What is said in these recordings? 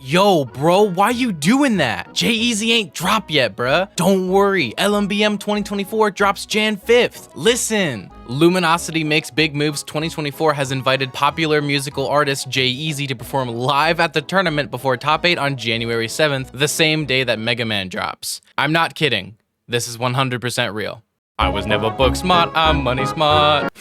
Yo, bro, why you doing that? J-Eazy ain't dropped yet, bruh. Don't worry, LMBM 2024 drops Jan 5th. Listen. Luminosity Makes Big Moves 2024 has invited popular musical artist J-Eazy to perform live at the tournament before Top 8 on January 7th, the same day that Mega Man drops. I'm not kidding. This is 100% real. I was never book smart, I'm money smart.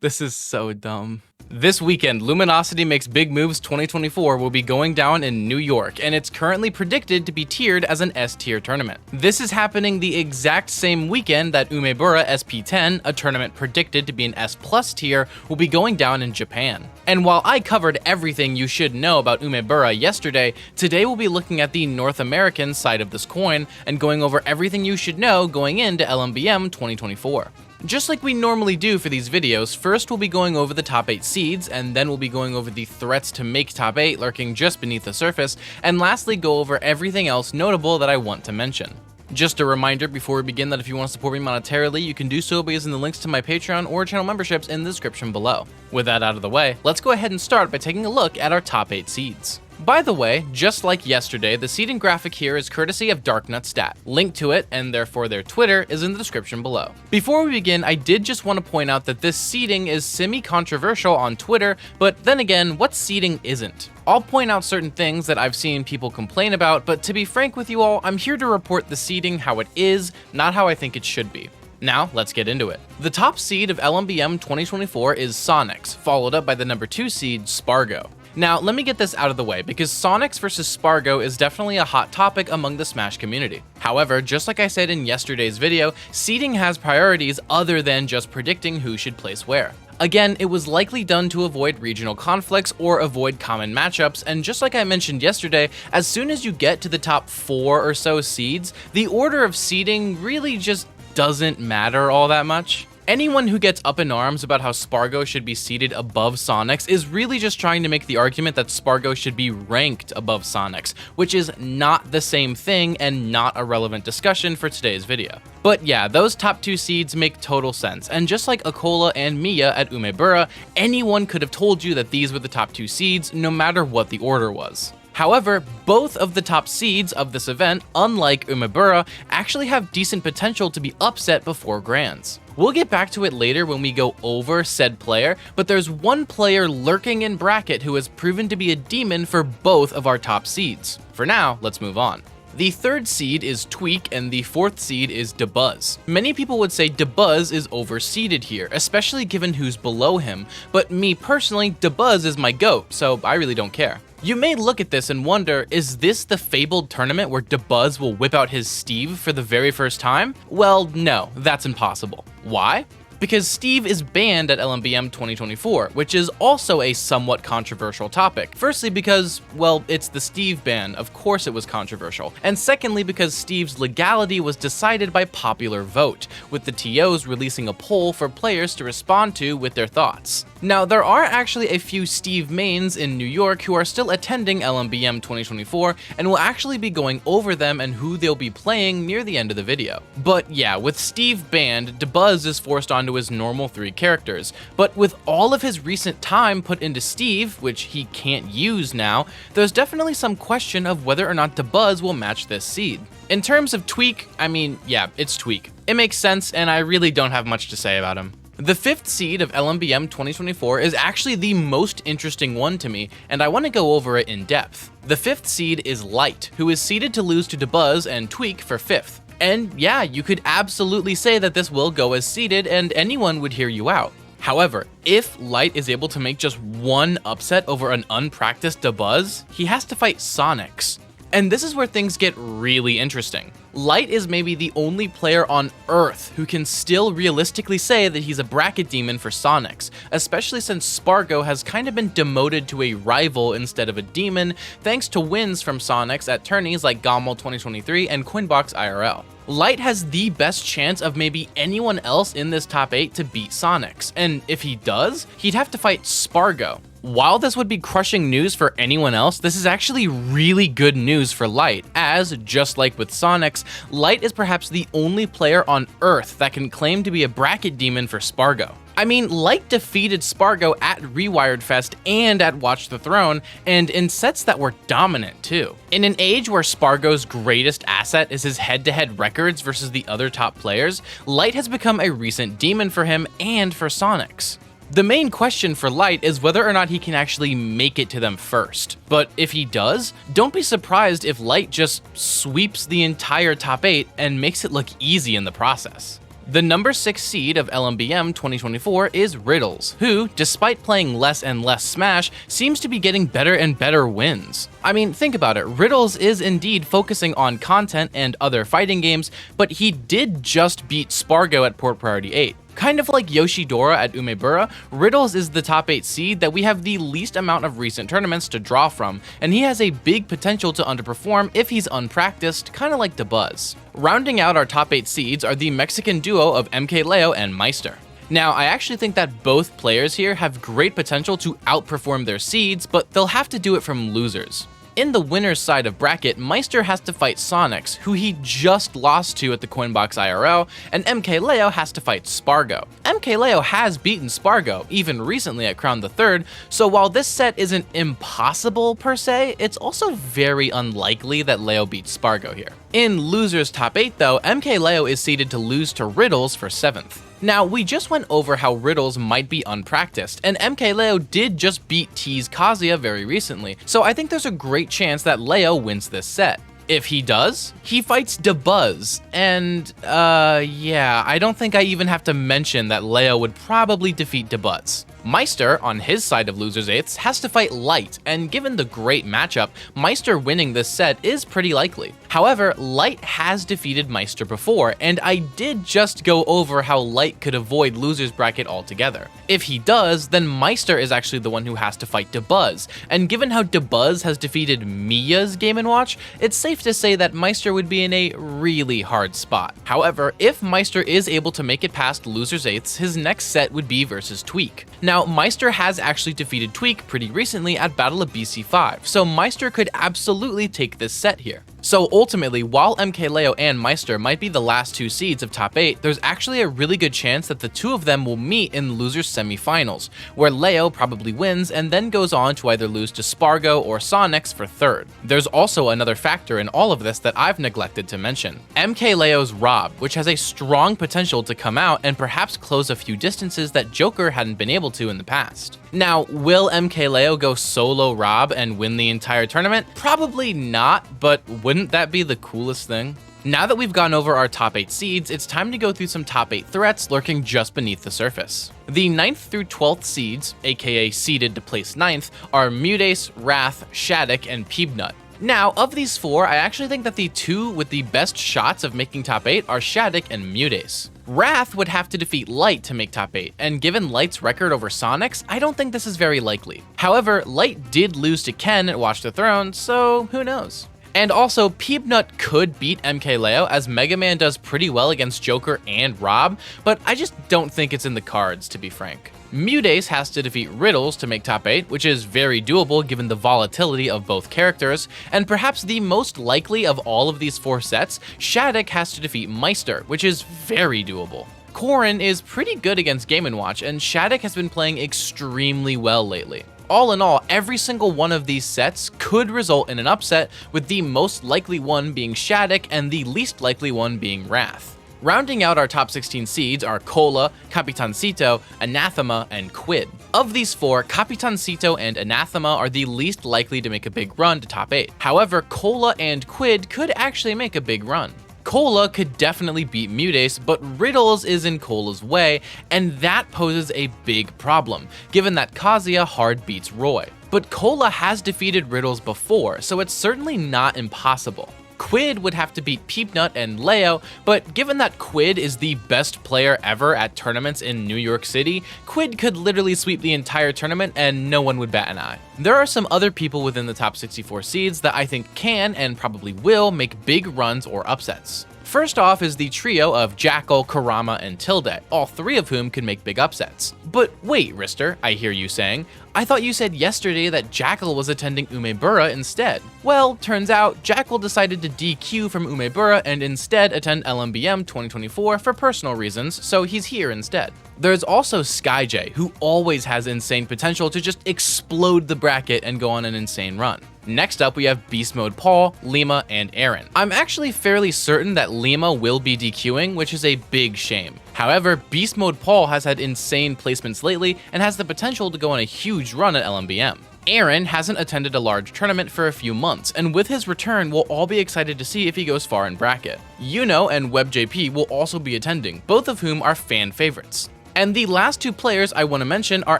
This is so dumb. This weekend, Luminosity Makes Big Moves 2024 will be going down in New York, and it's currently predicted to be tiered as an S-tier tournament. This is happening the exact same weekend that Umebura SP10, a tournament predicted to be an S+ tier, will be going down in Japan. And while I covered everything you should know about Umebura yesterday, today we'll be looking at the North American side of this coin and going over everything you should know going into LMBM 2024. Just like we normally do for these videos, first we'll be going over the top 8 seeds, and then we'll be going over the threats to make top 8 lurking just beneath the surface, and lastly go over everything else notable that I want to mention. Just a reminder before we begin that if you want to support me monetarily, you can do so by using the links to my Patreon or channel memberships in the description below. With that out of the way, let's go ahead and start by taking a look at our top 8 seeds. By the way, just like yesterday, the seeding graphic here is courtesy of DarkNutStat. Link to it, and therefore their Twitter, is in the description below. Before we begin, I did just want to point out that this seeding is semi-controversial on Twitter, but then again, what seeding isn't? I'll point out certain things that I've seen people complain about, but to be frank with you all, I'm here to report the seeding how it is, not how I think it should be. Now, let's get into it. The top seed of LMBM 2024 is Sonics, followed up by the number 2 seed, Spargo. Now, let me get this out of the way, because Sonics versus Spargo is definitely a hot topic among the Smash community. However, just like I said in yesterday's video, seeding has priorities other than just predicting who should place where. Again, it was likely done to avoid regional conflicts or avoid common matchups, and just like I mentioned yesterday, as soon as you get to the top 4 or so seeds, the order of seeding really just doesn't matter all that much. Anyone who gets up in arms about how Spargo should be seated above Sonics is really just trying to make the argument that Spargo should be ranked above Sonics, which is not the same thing and not a relevant discussion for today's video. But yeah, those top 2 seeds make total sense, and just like Akola and Mia at Umebura, anyone could have told you that these were the top 2 seeds no matter what the order was. However, both of the top seeds of this event, unlike Umebura, actually have decent potential to be upset before Grands. We'll get back to it later when we go over said player, but there's one player lurking in bracket who has proven to be a demon for both of our top seeds. For now, let's move on. The 3rd seed is Tweak, and the 4th seed is Dabuz. Many people would say Dabuz is overseeded here, especially given who's below him, but me personally, Dabuz is my GOAT, so I really don't care. You may look at this and wonder, is this the fabled tournament where Dabuz will whip out his Steve for the very first time? Well, no, that's impossible. Why? Because Steve is banned at LMBM 2024, which is also a somewhat controversial topic. Firstly because, well, it's the Steve ban, of course it was controversial. And secondly because Steve's legality was decided by popular vote, with the TOs releasing a poll for players to respond to with their thoughts. Now, there are actually a few Steve mains in New York who are still attending LMBM 2024, and will actually be going over them and who they'll be playing near the end of the video. But yeah, with Steve banned, Dabuz is forced onto his normal 3 characters, but with all of his recent time put into Steve, which he can't use now, there's definitely some question of whether or not Dabuz will match this seed. In terms of Tweak, I mean, yeah, it's Tweak. It makes sense, and I really don't have much to say about him. The 5th seed of LMBM 2024 is actually the most interesting one to me, and I want to go over it in depth. The 5th seed is Light, who is seeded to lose to Dabuz and Tweak for 5th. And yeah, you could absolutely say that this will go as seeded and anyone would hear you out. However, if Light is able to make just one upset over an unpracticed Dabuz, he has to fight Sonics. And this is where things get really interesting. Light is maybe the only player on Earth who can still realistically say that he's a bracket demon for Sonics, especially since Spargo has kind of been demoted to a rival instead of a demon, thanks to wins from Sonics at tourneys like Gommel 2023 and Coinbox IRL. Light has the best chance of maybe anyone else in this top 8 to beat Sonics, and if he does, he'd have to fight Spargo. While this would be crushing news for anyone else, this is actually really good news for Light, as, just like with Sonics, Light is perhaps the only player on Earth that can claim to be a bracket demon for Spargo. I mean, Light defeated Spargo at Rewired Fest and at Watch the Throne, and in sets that were dominant too. In an age where Spargo's greatest asset is his head-to-head records versus the other top players, Light has become a recent demon for him and for Sonics. The main question for Light is whether or not he can actually make it to them first. But if he does, don't be surprised if Light just sweeps the entire top 8 and makes it look easy in the process. The number 6 seed of LMBM 2024 is Riddles, who, despite playing less and less Smash, seems to be getting better and better wins. I mean, think about it, Riddles is indeed focusing on content and other fighting games, but he did just beat Spargo at Port Priority 8. Kind of like Yoshidora at Umebura, Riddles is the top 8 seed that we have the least amount of recent tournaments to draw from, and he has a big potential to underperform if he's unpracticed, kinda like Dabuz. Rounding out our top 8 seeds are the Mexican duo of MKLeo and Meister. Now, I actually think that both players here have great potential to outperform their seeds, but they'll have to do it from losers. In the winner's side of bracket, Meister has to fight Sonics, who he just lost to at the Coinbox IRL, and MKLeo has to fight Spargo. MKLeo has beaten Spargo, even recently at Crown the Third, so while this set isn't impossible per se, it's also very unlikely that Leo beats Spargo here. In loser's top 8 though, MKLeo is seeded to lose to Riddles for 7th. Now, we just went over how Riddles might be unpracticed, and MKLeo did just beat T's Kazuya very recently, so I think there's a great chance that Leo wins this set. If he does, he fights Dabuz, and yeah, I don't think I even have to mention that Leo would probably defeat Dabuz. Meister, on his side of Loser's Eighths, has to fight Light, and given the great matchup, Meister winning this set is pretty likely. However, Light has defeated Meister before, and I did just go over how Light could avoid Loser's bracket altogether. If he does, then Meister is actually the one who has to fight Dabuz, and given how Dabuz has defeated Mia's Game & Watch, it's safe to say that Meister would be in a really hard spot. However, if Meister is able to make it past Loser's Eighths, his next set would be versus Tweak. Now, Meister has actually defeated Tweak pretty recently at Battle of BC5, so Meister could absolutely take this set here. So ultimately, while MKLeo and Meister might be the last 2 seeds of top 8, there's actually a really good chance that the 2 of them will meet in losers semifinals, where Leo probably wins and then goes on to either lose to Spargo or Sonics for 3rd. There's also another factor in all of this that I've neglected to mention. MKLeo's Rob, which has a strong potential to come out and perhaps close a few distances that Joker hadn't been able to in the past. Now, will MKLeo go solo Rob and win the entire tournament? Probably not, but wouldn't that be the coolest thing? Now that we've gone over our top 8 seeds, it's time to go through some top 8 threats lurking just beneath the surface. The 9th through 12th seeds, aka seeded to place 9th, are Mudace, Wrath, Shattuck, and Peebnut. Now, of these 4, I actually think that the 2 with the best shots of making top 8 are Shattuck and Mudace. Wrath would have to defeat Light to make top 8, and given Light's record over Sonics, I don't think this is very likely. However, Light did lose to Ken at Watch the Throne, so who knows? And also, Peebnut could beat MKLeo, as Mega Man does pretty well against Joker and Rob, but I just don't think it's in the cards, to be frank. Mudace has to defeat Riddles to make top 8, which is very doable given the volatility of both characters, and perhaps the most likely of all of these 4 sets, Shattuck has to defeat Meister, which is very doable. Corrin is pretty good against Game & Watch, and Shattuck has been playing extremely well lately. All in all, every single one of these sets could result in an upset, with the most likely one being Shattuck and the least likely one being Wrath. Rounding out our top 16 seeds are Cola, Capitancito, Anathema, and Quid. Of these 4, Capitancito and Anathema are the least likely to make a big run to top 8. However, Cola and Quid could actually make a big run. Cola could definitely beat Mudace, but Riddles is in Cola's way, and that poses a big problem, given that Kazuya hard beats Roy. But Cola has defeated Riddles before, so it's certainly not impossible. Quid would have to beat Peebnut and Leo, but given that Quid is the best player ever at tournaments in New York City, Quid could literally sweep the entire tournament and no one would bat an eye. There are some other people within the top 64 seeds that I think can and probably will make big runs or upsets. First off is the trio of Jackal, Kurama, and Tilde, all 3 of whom can make big upsets. But wait, Rister, I hear you saying. I thought you said yesterday that Jackal was attending Umebura instead. Well, turns out Jackal decided to DQ from Umebura and instead attend LMBM 2024 for personal reasons, so he's here instead. There's also SkyJ, who always has insane potential to just explode the bracket and go on an insane run. Next up, we have Beast Mode Paul, Lima, and Aaron. I'm actually fairly certain that Lima will be DQing, which is a big shame. However, Beast Mode Paul has had insane placements lately and has the potential to go on a huge run at LMBM. Aaron hasn't attended a large tournament for a few months, and with his return, we'll all be excited to see if he goes far in bracket. Yuno and WebJP will also be attending, both of whom are fan favorites. And the last two players I want to mention are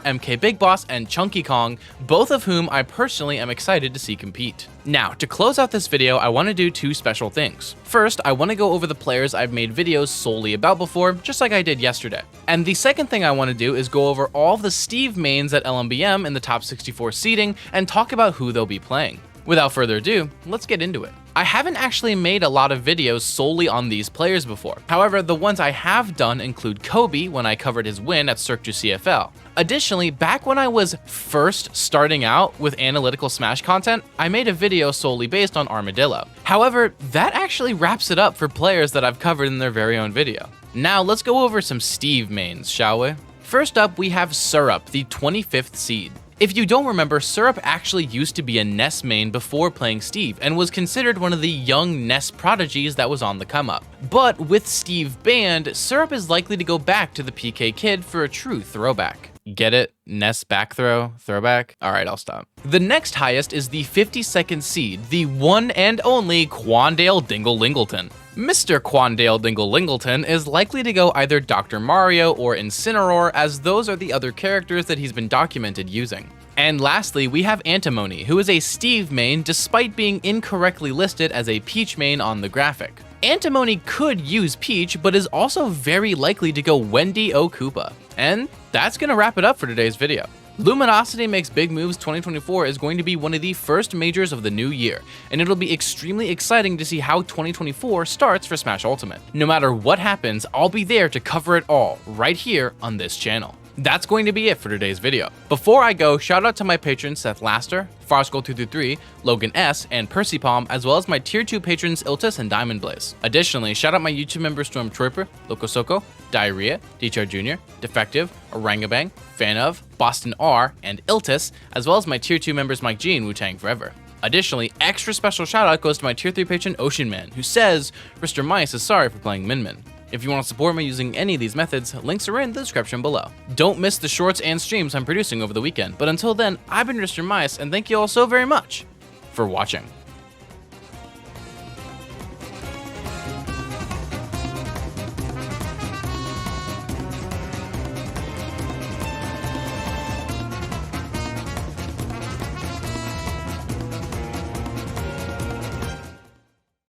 MK Big Boss and Chunky Kong, both of whom I personally am excited to see compete. Now, to close out this video, I want to do two special things. First, I want to go over the players I've made videos solely about before, just like I did yesterday. And the second thing I want to do is go over all the Steve mains at LMBM in the top 64 seeding and talk about who they'll be playing. Without further ado, let's get into it. I haven't actually made a lot of videos solely on these players before. However, the ones I have done include Kobe when I covered his win at Cirque du CFL. Additionally, back when I was first starting out with analytical Smash content, I made a video solely based on Armadillo. However, that actually wraps it up for players that I've covered in their very own video. Now let's go over some Steve mains, shall we? First up, we have Syrup, the 25th seed. If you don't remember, Syrup actually used to be a Ness main before playing Steve and was considered one of the young Ness prodigies that was on the come up. But with Steve banned, Syrup is likely to go back to the PK Kid for a true throwback. Get it? Ness back throw? Throwback? Alright, I'll stop. The next highest is the 52nd seed, the one and only Quandale Dingle-Lingleton. Mr. Quandale Dingle-Lingleton is likely to go either Dr. Mario or Incineroar, as those are the other characters that he's been documented using. And lastly, we have Antimony, who is a Steve main despite being incorrectly listed as a Peach main on the graphic. Antimony could use Peach, but is also very likely to go Wendy O. Koopa. And that's gonna wrap it up for today's video. Luminosity Makes Big Moves 2024 is going to be one of the first majors of the new year, and it'll be extremely exciting to see how 2024 starts for Smash Ultimate. No matter what happens, I'll be there to cover it all, right here on this channel. That's going to be it for today's video. Before I go, shout out to my patrons Seth Laster, Farskull223, Logan S, and Percy Palm, as well as my tier 2 patrons Iltis and Diamond Blaze. Additionally, shout out my YouTube members Stormtrooper, Locosoko, Diarrhea, DChar Jr., Defective, Orangabang, Fan of, Boston R, and Iltis, as well as my tier 2 members Mike G and Wu-Tang Forever. Additionally, extra special shout out goes to my tier 3 patron Ocean Man, who says, RisterMice is sorry for playing Min Min. If you want to support me using any of these methods, links are in the description below. Don't miss the shorts and streams I'm producing over the weekend, but until then, I've been RisterMice, and thank you all so very much for watching.